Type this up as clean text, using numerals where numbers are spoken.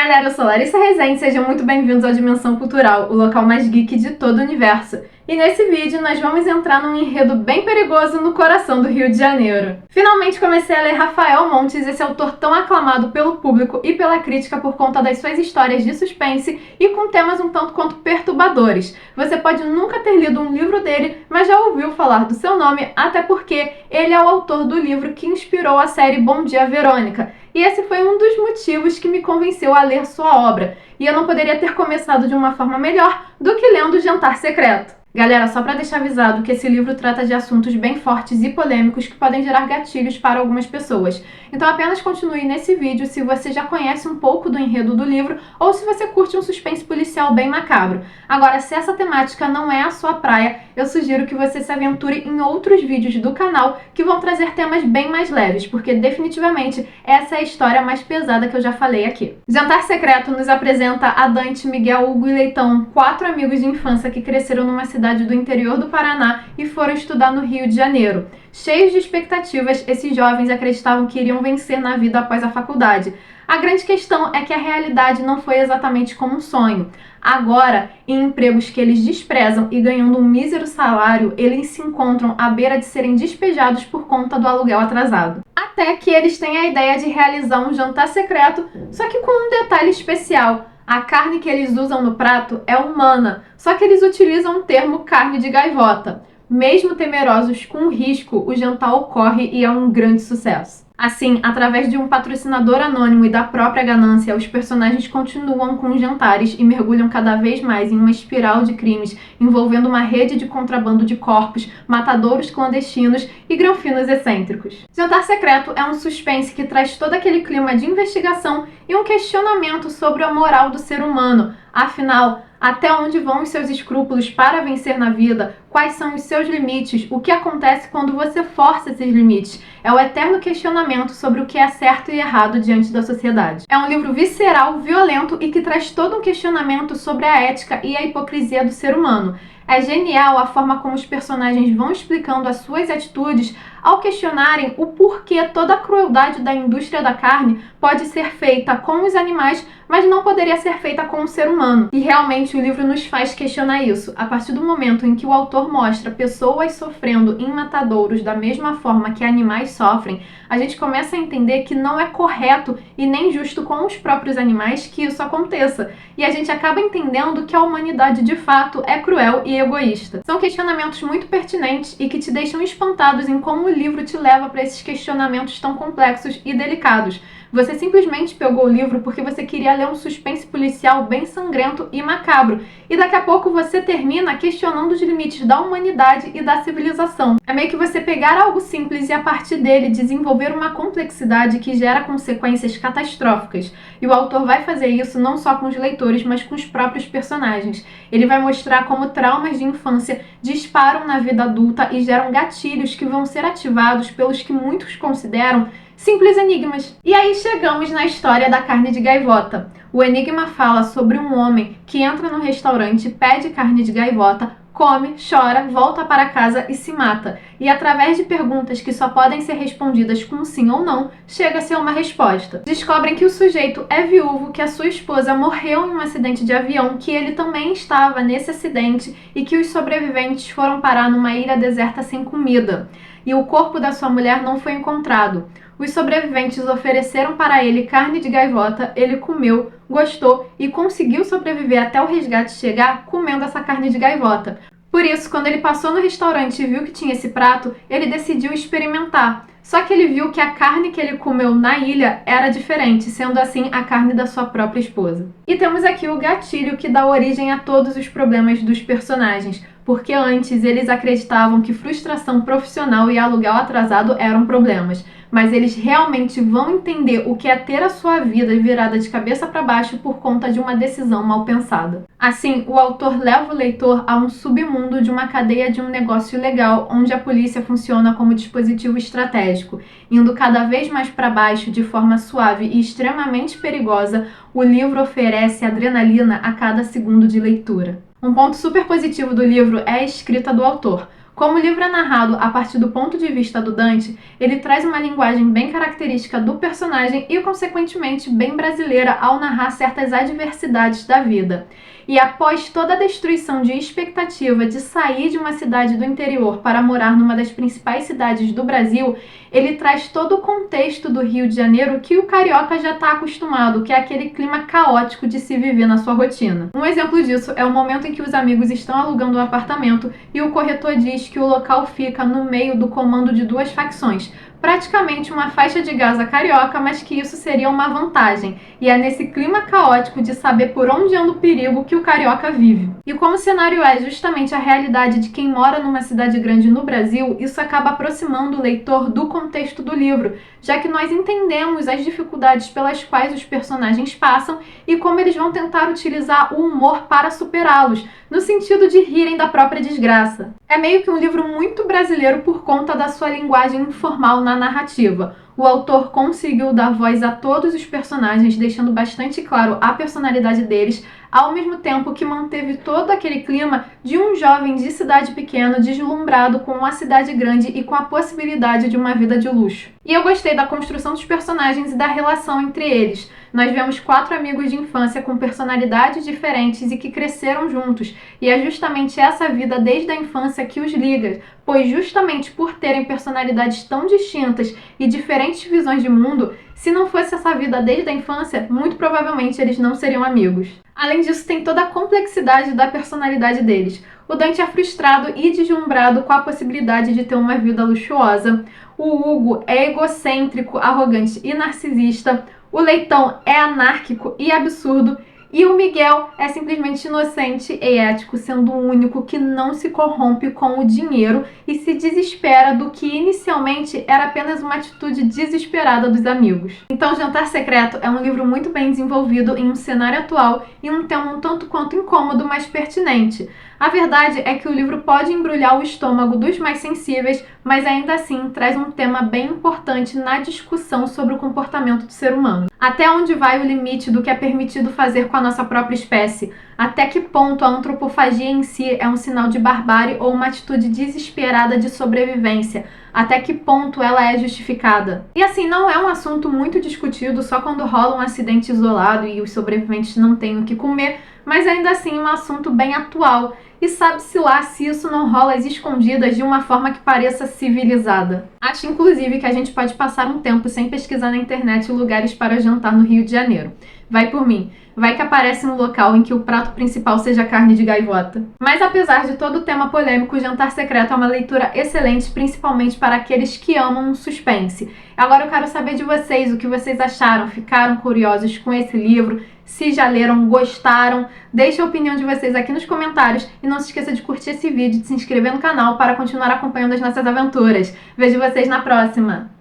galera, eu sou Larissa Rezende, sejam muito bem-vindos ao Dimensão Cultural, o local mais geek de todo o universo. E nesse vídeo nós vamos entrar num enredo bem perigoso no coração do Rio de Janeiro. Finalmente comecei a ler Rafael Montes, esse autor tão aclamado pelo público e pela crítica por conta das suas histórias de suspense e com temas um tanto quanto perturbadores. Você pode nunca ter lido um livro dele, mas já ouviu falar do seu nome, até porque ele é o autor do livro que inspirou a série Bom Dia, Verônica. E esse foi um dos motivos que me convenceu a ler sua obra. E eu não poderia ter começado de uma forma melhor do que lendo Jantar Secreto. Galera, só para deixar avisado que esse livro trata de assuntos bem fortes e polêmicos que podem gerar gatilhos para algumas pessoas. Então apenas continue nesse vídeo se você já conhece um pouco do enredo do livro ou se você curte um suspense policial bem macabro. Agora, se essa temática não é a sua praia, eu sugiro que você se aventure em outros vídeos do canal que vão trazer temas bem mais leves, porque definitivamente essa é a história mais pesada que eu já falei aqui. Jantar Secreto nos apresenta a Dante, Miguel, Hugo e Leitão, 4 amigos de infância que cresceram numa cidade do interior do Paraná e foram estudar no Rio de Janeiro. Cheios de expectativas, esses jovens acreditavam que iriam vencer na vida após a faculdade. A grande questão é que a realidade não foi exatamente como um sonho. Agora, em empregos que eles desprezam e ganhando um mísero salário, eles se encontram à beira de serem despejados por conta do aluguel atrasado. Até que eles têm a ideia de realizar um jantar secreto, só que com um detalhe especial. A carne que eles usam no prato é humana, só que eles utilizam o termo carne de gaivota. Mesmo temerosos com o risco, o jantar ocorre e é um grande sucesso. Assim, através de um patrocinador anônimo e da própria ganância, os personagens continuam com os jantares e mergulham cada vez mais em uma espiral de crimes envolvendo uma rede de contrabando de corpos, matadouros clandestinos e granfinos excêntricos. Jantar Secreto é um suspense que traz todo aquele clima de investigação e um questionamento sobre a moral do ser humano. Afinal, até onde vão os seus escrúpulos para vencer na vida? Quais são os seus limites? O que acontece quando você força esses limites? É o eterno questionamento sobre o que é certo e errado diante da sociedade. É um livro visceral, violento e que traz todo um questionamento sobre a ética e a hipocrisia do ser humano. É genial a forma como os personagens vão explicando as suas atitudes ao questionarem o porquê toda a crueldade da indústria da carne pode ser feita com os animais, mas não poderia ser feita com o ser humano. E realmente o livro nos faz questionar isso. A partir do momento em que o autor mostra pessoas sofrendo em matadouros da mesma forma que animais sofrem, a gente começa a entender que não é correto e nem justo com os próprios animais que isso aconteça. E a gente acaba entendendo que a humanidade de fato é cruel e egoísta. São questionamentos muito pertinentes e que te deixam espantados em como o livro te leva para esses questionamentos tão complexos e delicados. Você simplesmente pegou o livro porque você queria ler um suspense policial bem sangrento e macabro, e daqui a pouco você termina questionando os limites da humanidade e da civilização. É meio que você pegar algo simples e a partir dele desenvolver uma complexidade que gera consequências catastróficas. E o autor vai fazer isso não só com os leitores, mas com os próprios personagens. Ele vai mostrar como traumas de infância disparam na vida adulta e geram gatilhos que vão ser ativados pelos que muitos consideram simples enigmas. E aí chegamos na história da carne de gaivota. O enigma fala sobre um homem que entra no restaurante, pede carne de gaivota, come, chora, volta para casa e se mata. E através de perguntas que só podem ser respondidas com sim ou não, chega-se a uma resposta. Descobrem que o sujeito é viúvo, que a sua esposa morreu em um acidente de avião, que ele também estava nesse acidente e que os sobreviventes foram parar numa ilha deserta sem comida. E o corpo da sua mulher não foi encontrado. Os sobreviventes ofereceram para ele carne de gaivota, ele comeu, gostou e conseguiu sobreviver até o resgate chegar comendo essa carne de gaivota. Por isso, quando ele passou no restaurante e viu que tinha esse prato, ele decidiu experimentar. Só que ele viu que a carne que ele comeu na ilha era diferente, sendo assim a carne da sua própria esposa. E temos aqui o gatilho que dá origem a todos os problemas dos personagens, porque antes eles acreditavam que frustração profissional e aluguel atrasado eram problemas. Mas eles realmente vão entender o que é ter a sua vida virada de cabeça para baixo por conta de uma decisão mal pensada. Assim, o autor leva o leitor a um submundo de uma cadeia de um negócio ilegal, onde a polícia funciona como dispositivo estratégico. Indo cada vez mais para baixo de forma suave e extremamente perigosa, o livro oferece adrenalina a cada segundo de leitura. Um ponto super positivo do livro é a escrita do autor. Como o livro é narrado a partir do ponto de vista do Dante, ele traz uma linguagem bem característica do personagem e, consequentemente, bem brasileira ao narrar certas adversidades da vida. E após toda a destruição de expectativa de sair de uma cidade do interior para morar numa das principais cidades do Brasil, ele traz todo o contexto do Rio de Janeiro que o carioca já está acostumado, que é aquele clima caótico de se viver na sua rotina. Um exemplo disso é o momento em que os amigos estão alugando um apartamento e o corretor diz que o local fica no meio do comando de duas facções, praticamente uma faixa de Gaza carioca, mas que isso seria uma vantagem. E é nesse clima caótico de saber por onde anda o perigo que o carioca vive. E como o cenário é justamente a realidade de quem mora numa cidade grande no Brasil, isso acaba aproximando o leitor do contexto do livro, já que nós entendemos as dificuldades pelas quais os personagens passam e como eles vão tentar utilizar o humor para superá-los, no sentido de rirem da própria desgraça. É meio que um livro muito brasileiro por conta da sua linguagem informal na narrativa. O autor conseguiu dar voz a todos os personagens, deixando bastante claro a personalidade deles, ao mesmo tempo que manteve todo aquele clima de um jovem de cidade pequena deslumbrado com a cidade grande e com a possibilidade de uma vida de luxo. E eu gostei da construção dos personagens e da relação entre eles. Nós vemos 4 amigos de infância com personalidades diferentes e que cresceram juntos, e é justamente essa vida desde a infância que os liga, pois justamente por terem personalidades tão distintas e diferentes visões de mundo, se não fosse essa vida desde a infância, muito provavelmente eles não seriam amigos. Além disso, tem toda a complexidade da personalidade deles. O Dante é frustrado e deslumbrado com a possibilidade de ter uma vida luxuosa. O Hugo é egocêntrico, arrogante e narcisista. O Leitão é anárquico e absurdo. E o Miguel é simplesmente inocente e ético, sendo o único que não se corrompe com o dinheiro e se desespera do que inicialmente era apenas uma atitude desesperada dos amigos. Então, Jantar Secreto é um livro muito bem desenvolvido em um cenário atual e um tema um tanto quanto incômodo, mas pertinente. A verdade é que o livro pode embrulhar o estômago dos mais sensíveis, mas ainda assim traz um tema bem importante na discussão sobre o comportamento do ser humano. Até onde vai o limite do que é permitido fazer com a nossa própria espécie? Até que ponto a antropofagia em si é um sinal de barbárie ou uma atitude desesperada de sobrevivência? Até que ponto ela é justificada? E assim, não é um assunto muito discutido só quando rola um acidente isolado e os sobreviventes não têm o que comer, mas ainda assim é um assunto bem atual. E sabe-se lá se isso não rola às escondidas de uma forma que pareça civilizada. Acho inclusive que a gente pode passar um tempo sem pesquisar na internet lugares para jantar no Rio de Janeiro. Vai por mim. Vai que aparece um local em que o prato principal seja carne de gaivota. Mas apesar de todo o tema polêmico, o Jantar Secreto é uma leitura excelente, principalmente para aqueles que amam um suspense. Agora eu quero saber de vocês, o que vocês acharam, ficaram curiosos com esse livro, se já leram, gostaram, deixe a opinião de vocês aqui nos comentários e não se esqueça de curtir esse vídeo e de se inscrever no canal para continuar acompanhando as nossas aventuras. Vejo vocês na próxima!